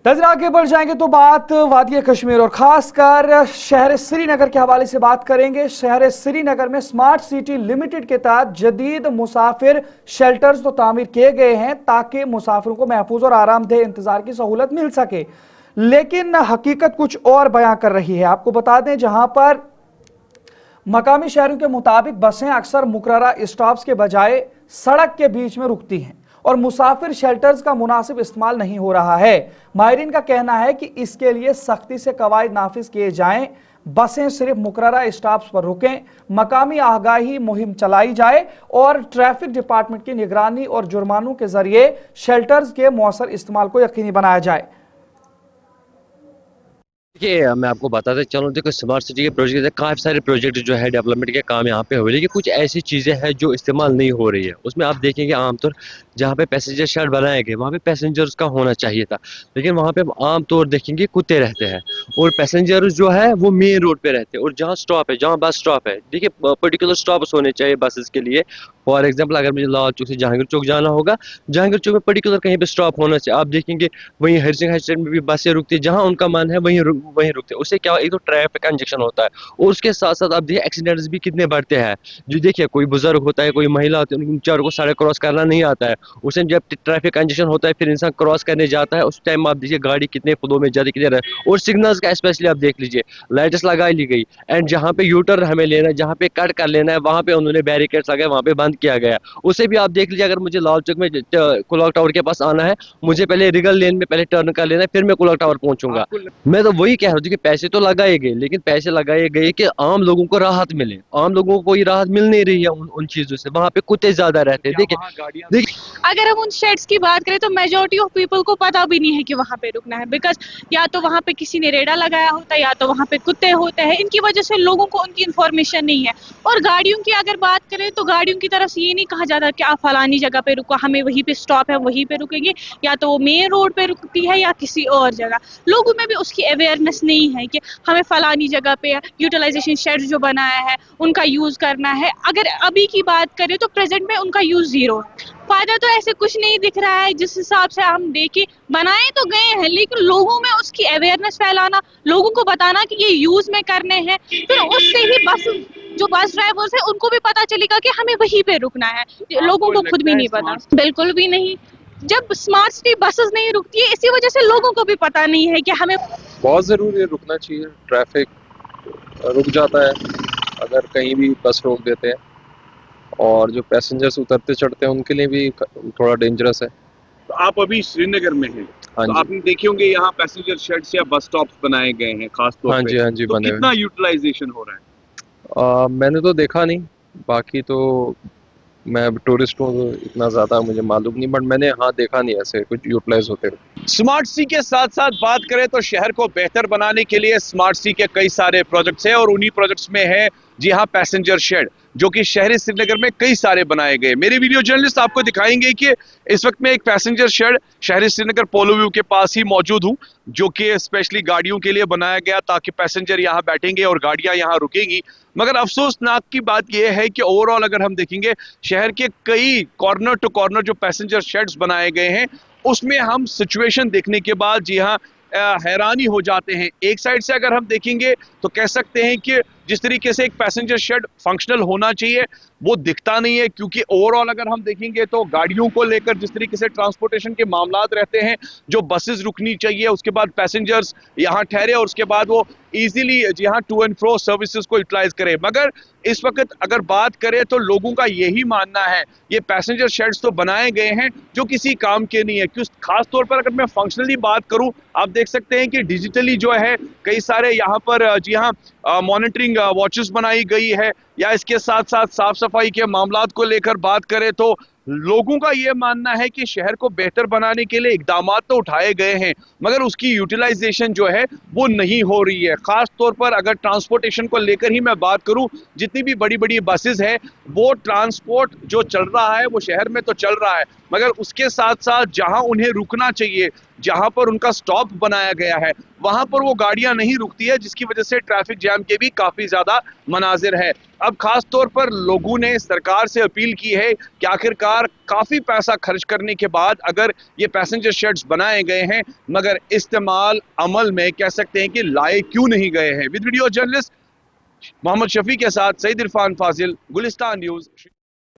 नजर आगे बढ़ जाएंगे तो बात वादी कश्मीर और खासकर शहर श्रीनगर के हवाले से बात करेंगे। शहर श्रीनगर में स्मार्ट सिटी लिमिटेड के तहत जदीद मुसाफिर शेल्टर्स तो तामीर किए गए हैं ताकि मुसाफिरों को महफूज और आरामदेह इंतजार की सहूलत मिल सके, लेकिन हकीकत कुछ और बयां कर रही है। आपको बता दें, जहां पर मकामी शहरों के मुताबिक बसें अक्सर मुकर्ररा स्टॉप्स के बजाय सड़क के बीच में रुकती हैं और मुसाफिर शेल्टर्स का मुनासिब इस्तेमाल नहीं हो रहा है। माहिरीन का कहना है कि इसके लिए सख्ती से कवायद नाफिज किए जाएं, बसें सिर्फ मुकर्ररा स्टॉप्स पर रुकें, मकामी आगाही मुहिम चलाई जाए और ट्रैफिक डिपार्टमेंट की निगरानी और जुर्मानों के जरिए शेल्टर्स के मौसर इस्तेमाल को यकीनी बनाया जाए। देखिए, मैं आपको बताता चलूँ, देखो स्मार्ट सिटी के प्रोजेक्ट काफ़ी सारे प्रोजेक्ट जो है डेवलपमेंट के काम यहाँ पे हुए, लेकिन कुछ ऐसी चीज़ें हैं जो इस्तेमाल नहीं हो रही है। उसमें आप देखेंगे आमतौर जहाँ पे पैसेंजर शेड बनाए गए वहाँ पे पैसेंजर्स का होना चाहिए था, लेकिन वहाँ पे आमतौर देखेंगे कुत्ते रहते हैं और पैसेंजर्स जो है वो मेन रोड पे रहते हैं। और जहाँ स्टॉप है, जहाँ बस स्टॉप है, देखिए पर्टिकुलर स्टॉप्स होने चाहिए बसेस के लिए। फॉर एग्जाम्पल, अगर मुझे लाल चौक से जहांगीर चौक जाना होगा, जहांगीर चौक में पर्टिकुलर कहीं पे स्टॉप होना चाहिए। आप देखेंगे वहीं हर सिंह स्टेशन में भी बसें रुकती है, जहाँ उनका मन है वहीं वहीं रुकते हैं। उससे क्या एक तो ट्रैफिक कंजेक्शन होता है और उसके साथ साथ आप देखिए एक्सीडेंट्स भी कितने बढ़ते हैं। जो देखिए कोई बुजुर्ग होता है, कोई महिला होती है, उन बेचारों को सड़क क्रॉस करना नहीं आता है। उससे जब ट्रैफिक कंजेक्शन होता है फिर इंसान क्रॉस करने जाता है, उस टाइम आप देखिए गाड़ी कितने फ्लो में जाती कितने और सिग्नल्स का स्पेशली आप देख लीजिए, लाइट्स लगा ली गई एंड जहाँ पे यूटर्न हमें लेना है, जहाँ पे कट कर लेना है, वहाँ पे उन्होंने बैरिकेड्स लगाए, वहाँ पे बंद किया गया। उसे भी आप देख लीजिए, अगर मुझे लाल चौक में क्लॉक टावर के पास आना है, मुझे पहले रिगल लेन में पहले टर्न कर लेना है, फिर मैं क्लॉक टावर पहुंचूंगा। मैं तो वही कह रहा हूँ कि पैसे तो लगाए गए, लेकिन पैसे लगाए गए कि आम लोगों को राहत मिले। आम लोगों को कोई राहत मिल नहीं रही है उन चीजों से। वहां पे कुत्ते ज्यादा रहते हैं। देखिए अगर हम उन शेड्स की बात करें तो मेजोरिटी ऑफ पीपल को पता भी नहीं है कि वहाँ पे रुकना है, बिकॉज या तो वहाँ पे किसी ने रेडा लगाया होता है या तो वहाँ पे कुत्ते होते हैं। इनकी वजह से लोगों को उनकी इन्फॉर्मेशन नहीं है। और गाड़ियों की अगर बात करें तो गाड़ियों की तरफ से ये नहीं कहा जाता कि आप फलानी जगह पे रुको, हमें वहीं पे स्टॉप है वहीं पे रुकेंगे, या तो वो मेन रोड पे रुकती है या किसी और जगह। लोगों में भी उसकी अवेयरनेस नहीं है कि हमें फलानी जगह पे यूटिलाइजेशन शेड जो बनाया है उनका यूज करना है। अगर अभी की बात करें तो प्रेजेंट में उनका यूज जीरो है। फायदा तो ऐसे कुछ नहीं दिख रहा है जिस हिसाब से हम देखें। बनाए तो गए हैं लेकिन लोगों में उसकी अवेयरनेस फैलाना, लोगों को बताना कि ये यूज में करने हैं, फिर उससे ही जो बस ड्राइवर्स है उनको भी पता चलेगा कि हमें वहीं पे रुकना है। लोगों को खुद भी नहीं पता, बिल्कुल भी नहीं। जब स्मार्ट सिटी बसेस नहीं रुकती है इसी वजह से लोगों को भी पता नहीं है कि हमें बहुत ज़रूरी है, रुकना चाहिए। ट्रैफिक रुक जाता है अगर कहीं भी बस रोक देते हैं, और जो पैसेंजर्स उतरते चढ़ते हैं उनके लिए भी थोड़ा डेंजरस है। तो आप अभी श्रीनगर में हैं, हाँ तो जी, आपने देखे होंगे यहाँ पैसेंजर शेड्स या बस स्टॉप्स बनाए गए हैं खास तौर हाँ पे। जी, हाँ जी, तो बने कितना हुए। यूटिलाइजेशन हो रहा है? मैंने तो देखा नहीं, बाकी तो मैं टूरिस्ट हूँ तो इतना ज़्यादा मुझे मालूम नहीं, बट मैंने हाँ देखा नहीं ऐसे कुछ यूटिलाइज होते हुए। स्मार्ट सिटी के साथ साथ बात करें तो शहर को बेहतर बनाने के लिए स्मार्ट सिटी के कई सारे प्रोजेक्ट्स हैं और उन्हीं प्रोजेक्ट्स में है जी हाँ पैसेंजर शेड, जो कि शहरी श्रीनगर में कई सारे बनाए गए। मेरे वीडियो जर्नलिस्ट आपको दिखाएंगे कि इस वक्त मैं एक पैसेंजर शेड शहरी श्रीनगर पोलो व्यू के पास ही मौजूद हूँ, जो कि स्पेशली गाड़ियों के लिए बनाया गया ताकि पैसेंजर यहाँ बैठेंगे और गाड़ियां यहाँ रुकेंगी। मगर अफसोसनाक की बात यह है कि ओवरऑल अगर हम देखेंगे शहर के कई कॉर्नर टू कॉर्नर जो पैसेंजर शेड्स बनाए गए हैं उसमें हम सिचुएशन देखने के बाद जी हाँ हैरानी हो जाते हैं। एक साइड से अगर हम देखेंगे तो कह सकते हैं कि जिस तरीके से एक पैसेंजर शेड फंक्शनल होना चाहिए वो दिखता नहीं है, क्योंकि ओवरऑल अगर हम देखेंगे तो गाड़ियों को लेकर जिस तरीके से ट्रांसपोर्टेशन के मामलात रहते हैं, जो बसेस रुकनी चाहिए उसके बाद पैसेंजर्स यहाँ ठहरे और उसके बाद वो इजीली जी हाँ टू एंड फ्रो सर्विसेज को यूटिलाइज करें। मगर इस वक्त अगर बात करें तो लोगों का यही मानना है ये पैसेंजर शेड्स तो बनाए गए हैं जो किसी काम के नहीं है। क्यों खास तौर पर अगर मैं फंक्शनली बात करूं, आप देख सकते हैं कि डिजिटली जो है कई सारे यहाँ पर जी हाँ मॉनिटरिंग वॉचेस बनाई गई है, या इसके साथ साथ साफ सफाई के मामलात को लेकर बात करें तो लोगों का ये मानना है कि शहर को बेहतर बनाने के लिए इकदाम तो उठाए गए हैं मगर उसकी यूटिलाइजेशन जो है वो नहीं हो रही है। खास तौर पर अगर ट्रांसपोर्टेशन को लेकर ही मैं बात करूं, जितनी भी बड़ी बड़ी बसेस है वो ट्रांसपोर्ट जो चल रहा है वो शहर में तो चल रहा है, मगर उसके साथ साथ जहां उन्हें रुकना चाहिए जहां पर उनका स्टॉप बनाया गया है वहां पर वो गाड़ियां नहीं रुकती है, जिसकी वजह से ट्रैफिक जैम के भी काफी ज्यादा मनाजिर है। अब खास तौर पर लोगों ने सरकार से अपील की है कि आखिरकार काफी पैसा खर्च करने के बाद अगर ये पैसेंजर शेड्स बनाए गए हैं मगर इस्तेमाल अमल में कह सकते हैं कि लाए क्यों नहीं गए हैं। With video journalist Mohammad Shafi के साथ सईद इरफान फाजिल, गुलिस्तान न्यूज।